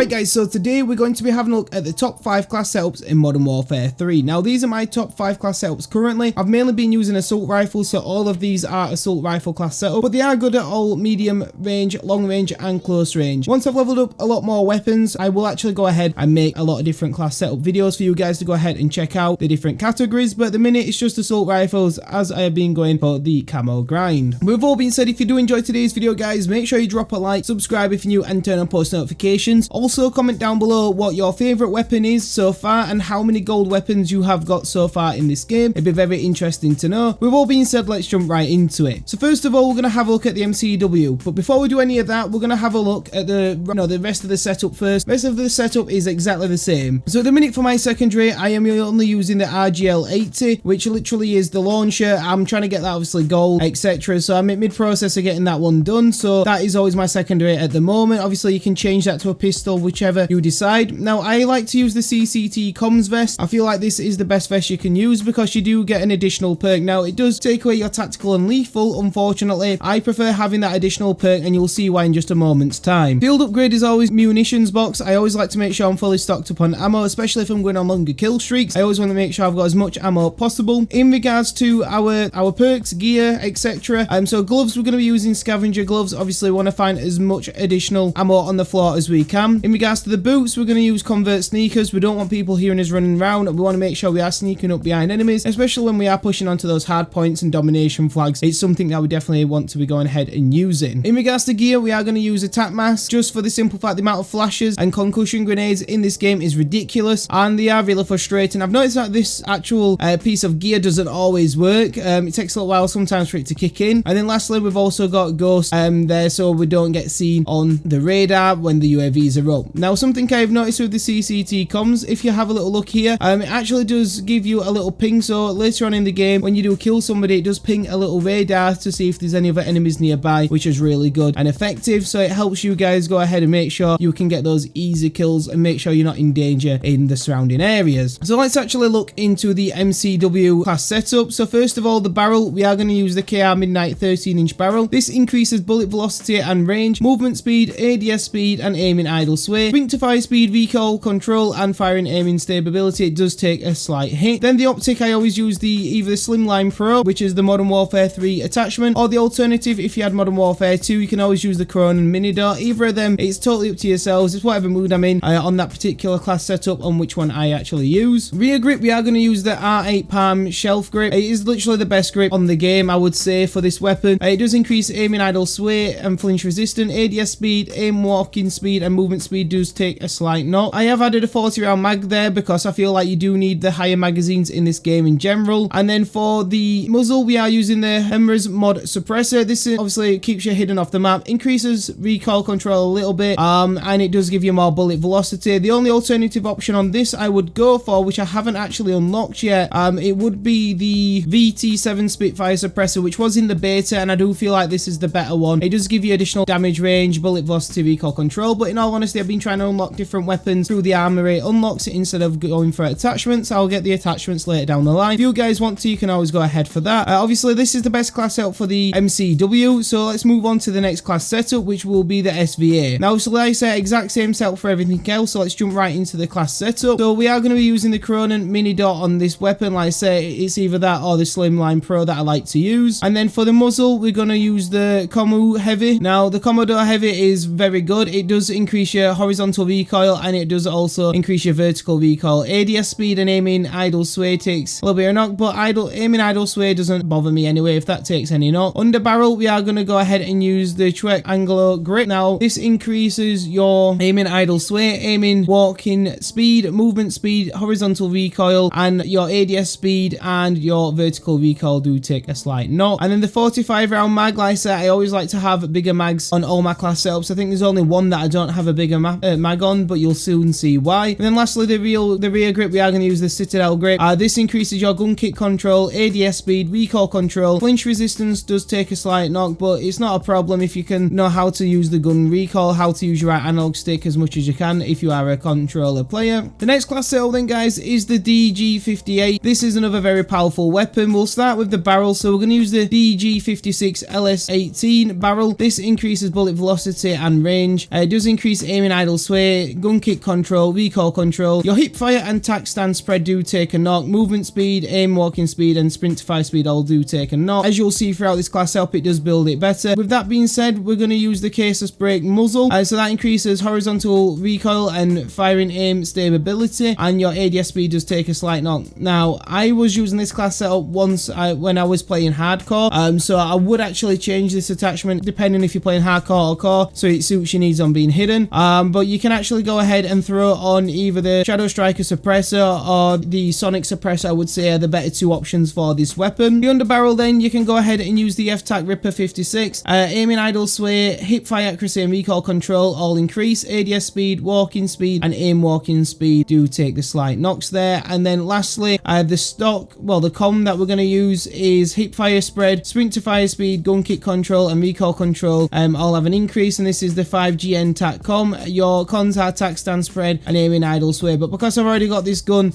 Right guys, so today we're going to be having a look at the top 5 class setups in Modern Warfare 3. Now these are my top 5 class setups currently. I've mainly been using assault rifles, so all of these are assault rifle class setup, but they are good at all medium range, long range and close range. Once I've leveled up a lot more weapons, I will actually go ahead and make a lot of different class setup videos for you guys to go ahead and check out the different categories, but at the minute it's just assault rifles as I have been going for the camo grind. With all being said, if you do enjoy today's video guys, make sure you drop a like, subscribe if you're new and turn on post notifications. Also comment down below what your favorite weapon is so far and how many gold weapons you have got so far in this game. It'd be very interesting to know. With all being said, let's jump right into it. So first of all, we're going to have a look at the MCW, but before we do any of that, we're going to have a look at the rest of the setup first. The rest of the setup is exactly the same. So at the minute for my secondary, I am only using the RGL80, which literally is the launcher. I'm trying to get that obviously gold, etc. So I'm in mid-process of getting that one done, so that is always my secondary at the moment. Obviously you can change that to a pistol, whichever you decide. Now I like to use the CCT comms vest. I feel like this is the best vest you can use because you do get an additional perk. Now it does take away your tactical and lethal, unfortunately. I prefer having that additional perk and you'll see why in just a moment's time. Field upgrade is always munitions box. I always like to make sure I'm fully stocked up on ammo, especially if I'm going on longer kill streaks. I always want to make sure I've got as much ammo possible. In regards to our perks, gear, etc. So gloves, we're going to be using scavenger gloves. Obviously we want to find as much additional ammo on the floor as we can. In regards to the boots, we're going to use convert sneakers. We don't want people hearing us running around. We want to make sure we are sneaking up behind enemies, especially when we are pushing onto those hard points and domination flags. It's something that we definitely want to be going ahead and using. In regards to gear, we are going to use attack mask just for the simple fact the amount of flashes and concussion grenades in this game is ridiculous and they are really frustrating. I've noticed that this actual piece of gear doesn't always work. It takes a little while sometimes for it to kick in. And then lastly, we've also got ghost there so we don't get seen on the radar when the UAVs are up. Now something I've noticed with the CCT comms, if you have a little look here, it actually does give you a little ping. So later on in the game when you do kill somebody, it does ping a little radar to see if there's any other enemies nearby, which is really good and effective. So it helps you guys go ahead and make sure you can get those easy kills and make sure you're not in danger in the surrounding areas. So let's actually look into the MCW class setup. So first of all, the barrel, we are going to use the KR Midnight 13-inch barrel. This increases bullet velocity and range, movement speed, ADS speed and aiming idle sway, sprint to fire speed, recoil control and firing aiming stability. It does take a slight hit. Then the optic, I always use either the Slimline Pro, which is the Modern Warfare 3 attachment, or the alternative, if you had Modern Warfare 2, you can always use the Cronin Mini Dot. Either of them, it's totally up to yourselves. It's whatever mood I'm in on that particular class setup on which one I actually use. Rear grip, we are going to use the R8 Palm Shelf Grip. It is literally the best grip on the game, I would say, for this weapon. It does increase aiming idle sway and flinch resistant, ADS speed, aim walking speed and movement speed does take a slight knock. I have added a 40 round mag there because I feel like you do need the higher magazines in this game in general. And then for the muzzle, we are using the Hemmer's Mod Suppressor. This is obviously keeps you hidden off the map, increases recoil control a little bit, and it does give you more bullet velocity. The only alternative option on this I would go for, which I haven't actually unlocked yet, it would be the VT7 Spitfire Suppressor, which was in the beta, and I do feel like this is the better one. It does give you additional damage range, bullet velocity, recoil control, but in all honesty, I've been trying to unlock different weapons through the armory unlocks instead of going for attachments. I'll get the attachments later down the line. If you guys want to, you can always go ahead for that. Obviously, this is the best class setup for the MCW, so let's move on to the next class setup, which will be the SVA. Now, so like I said, exact same setup for everything else, so let's jump right into the class setup. So we are going to be using the Cronin Mini Dot on this weapon. Like I say, it's either that or the Slimline Pro that I like to use. And then for the muzzle, we're going to use the Komu Heavy. Now, the Commodore Heavy is very good. It does increase your horizontal recoil and it does also increase your vertical recoil. ADS speed and aiming idle sway takes a little bit of knock, but aiming idle sway doesn't bother me anyway if that takes any knock. Under barrel, we are going to go ahead and use the Trek Anglo Grip. Now, this increases your aiming idle sway, aiming walking speed, movement speed, horizontal recoil, and your ADS speed and your vertical recoil do take a slight knock. And then the 45 round mag, like I said, I always like to have bigger mags on all my class setups. I think there's only one that I don't have a bigger mag on, but you'll soon see why. And then lastly, the rear grip, we are going to use the Citadel grip. This increases your gun kick control, ADS speed, recoil control, flinch resistance does take a slight knock, but it's not a problem if you can know how to use the gun recoil, how to use your right analog stick as much as you can if you are a controller player. The next class setup then, guys, is the DG58. This is another very powerful weapon. We'll start with the barrel, so we're going to use the DG56 LS18 barrel. This increases bullet velocity and range. It does increase aim aiming idle sway, gun kick control, recoil control. Your hip fire and tack stand spread do take a knock. Movement speed, aim walking speed, and sprint to fire speed all do take a knock. As you'll see throughout this class setup, it does build it better. With that being said, we're going to use the caseless brake muzzle. So that increases horizontal recoil and firing aim stability, and your ADS speed does take a slight knock. Now, I was using this class setup once when I was playing hardcore, so I would actually change this attachment depending if you're playing hardcore or core, so it suits your needs on being hidden. But you can actually go ahead and throw on either the Shadow Striker suppressor or the Sonic suppressor. I would say are the better two options for this weapon. The underbarrel, then you can go ahead and use the F-Tac Ripper 56. Aiming idle sway, hip fire accuracy and recoil control all increase. ADS speed, walking speed, and aim walking speed do take the slight knocks there. And then lastly, the stock, well, the comm that we're going to use is hip fire spread, sprint to fire speed, gun kick control, and recoil control all have an increase, and this is the 5GN tac comm. Your cons are tac stand spread and aiming idle sway, but because I've already got this gun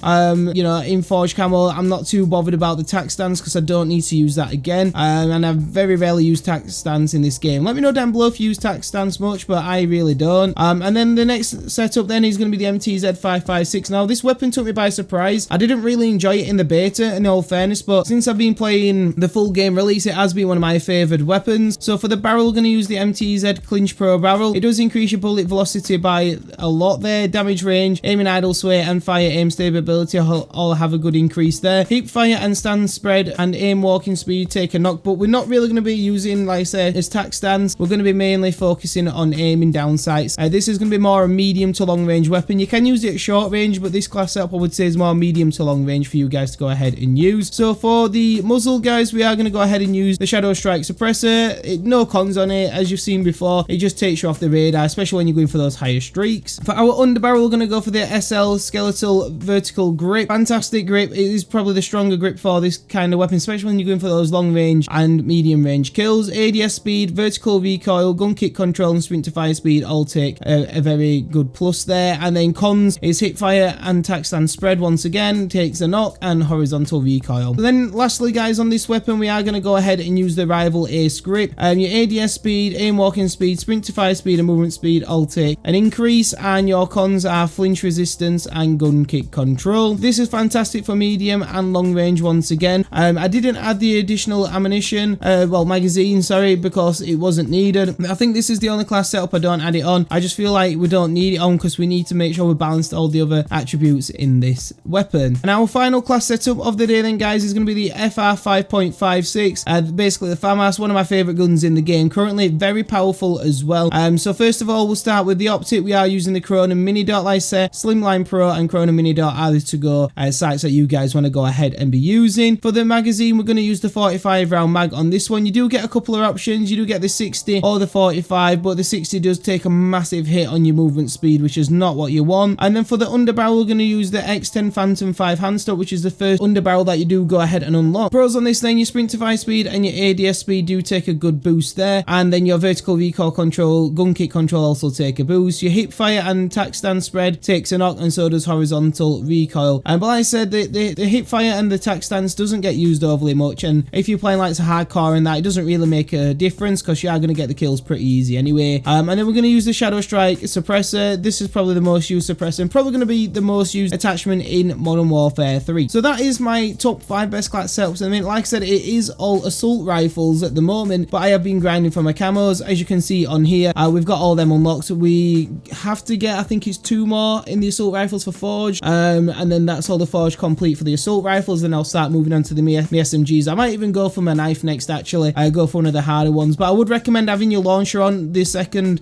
you know, in forge camo, I'm not too bothered about the tac stands because I don't need to use that again, and I very rarely use tac stands in this game. Let me know down below if you use tac stands much, but I really don't. And then the next setup then is going to be the MTZ556. Now, this weapon took me by surprise. I didn't really enjoy it in the beta, in all fairness, but since I've been playing the full game release, it has been one of my favoured weapons. So for the barrel, we're going to use the MTZ Clinch Pro barrel. It does increase your bullet velocity by a lot there. Damage range, aiming idle sway, and fire aim stability all have a good increase there. Hip fire and stand spread and aim walking speed take a knock, but we're not really going to be using, like I said, as tac stands. We're going to be mainly focusing on aiming down sights. This is going to be more a medium to long range weapon. You can use it at short range, but this class setup I would say is more medium to long range for you guys to go ahead and use. So for the muzzle, guys, we are going to go ahead and use the Shadow Strike suppressor. No cons on it, as you've seen before. It just takes you off the radar, especially when you're going for those higher streaks. For our underbarrel, we're going to go for the SL Skeletal Vertical Grip. Fantastic grip. It is probably the stronger grip for this kind of weapon, especially when you're going for those long range and medium range kills. ADS speed, vertical recoil, gun kick control, and sprint to fire speed all take a very good plus there. And then cons is hip fire and tac stand spread once again takes a knock, and horizontal recoil. So then lastly, guys, on this weapon we are going to go ahead and use the Rival Ace grip. Your ADS speed, aim walking speed, sprint to fire speed, and movement speed all take an increase, and your cons are flinch resistance and gun kick control. This is fantastic for medium and long range once again. I didn't add the additional ammunition, well, magazine, sorry, because it wasn't needed. I think this is the only class setup I don't add it on. I just feel like we don't need it on because we need to make sure we balanced all the other attributes in this weapon. And our final class setup of the day then, guys, is going to be the FR 5.56. Basically the FAMAS, one of my favourite guns in the game, currently very powerful as well. So first of all, we'll start with the optic. We are using the Chrono Mini Dot, like I said. Slimline Pro and Chrono Mini Dot are the to-go sights that you guys want to go ahead and be using. For the magazine, we're going to use the 45 round mag on this one. You do get a couple of options. You do get the 60 or the 45, but the 60 does take a massive hit on your movement speed, which is not what you want. And then for the underbarrel, we're going to use the X10 Phantom 5 handstock, which is the first underbarrel that you do go ahead and unlock. Pros on this then, your sprint to fire speed and your ADS speed do take a good boost there, and then your vertical recoil control, gun kick control also take a boost. Your hip fire and tac stand spread takes a knock, and so does horizontal recoil. But like I said, the hip fire and the tac stance doesn't get used overly much, and if you're playing like hardcore and that, it doesn't really make a difference because you are going to get the kills pretty easy anyway. And then we're going to use the Shadow Strike suppressor. This is probably the most used suppressor and probably going to be the most used attachment in Modern Warfare 3. So that is my top 5 best class setups. I mean, like I said, it is all assault rifles at the moment, but I have been grinding for my camos. As you can see on here, we've got all them unlocked. We have to get, I think it's 2 more in the assault rifles for forge, and then that's all the forge complete for the assault rifles. Then I'll start moving on to the SMGs. I might even go for my knife next, actually. I go for one of the harder ones, but I would recommend having your launcher on the second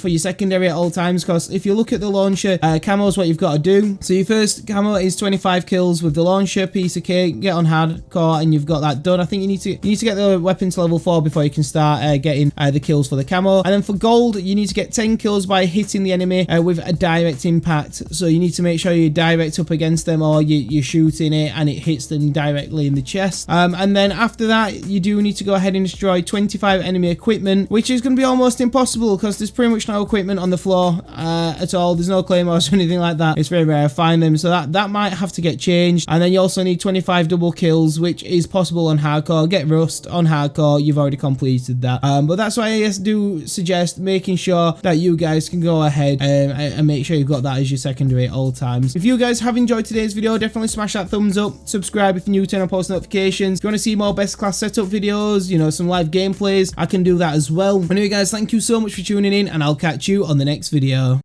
for your secondary at all times, because if you look at the launcher camos, what you've got to do, so your first camo is 25 kills with the launcher, piece of cake, get on hardcore, and you've got that done. I think you need to get the weapon to level 4 before you can start getting the kills for the camo. And then for gold, you need to get 10 kills by hitting the enemy with a direct impact. So you need to make sure you direct up against them, or you're shooting it and it hits them directly in the chest. And then after that, you do need to go ahead and destroy 25 enemy equipment, which is going to be almost impossible because there's pretty much no equipment on the floor at all. There's no claymores or anything like that. It's very rare to find them, so that might have to get changed. And then you also need 25 double kills, which is possible on hardcore. Get rust on hardcore, you've already completed that. But that's why I do suggest making sure that you guys just can go ahead and make sure you've got that as your secondary at all times. If you guys have enjoyed today's video, definitely smash that thumbs up, subscribe if you're new, turn on post notifications. If you want to see more best class setup videos, you know, some live gameplays, I can do that as well. Anyway guys, thank you so much for tuning in, and I'll catch you on the next video.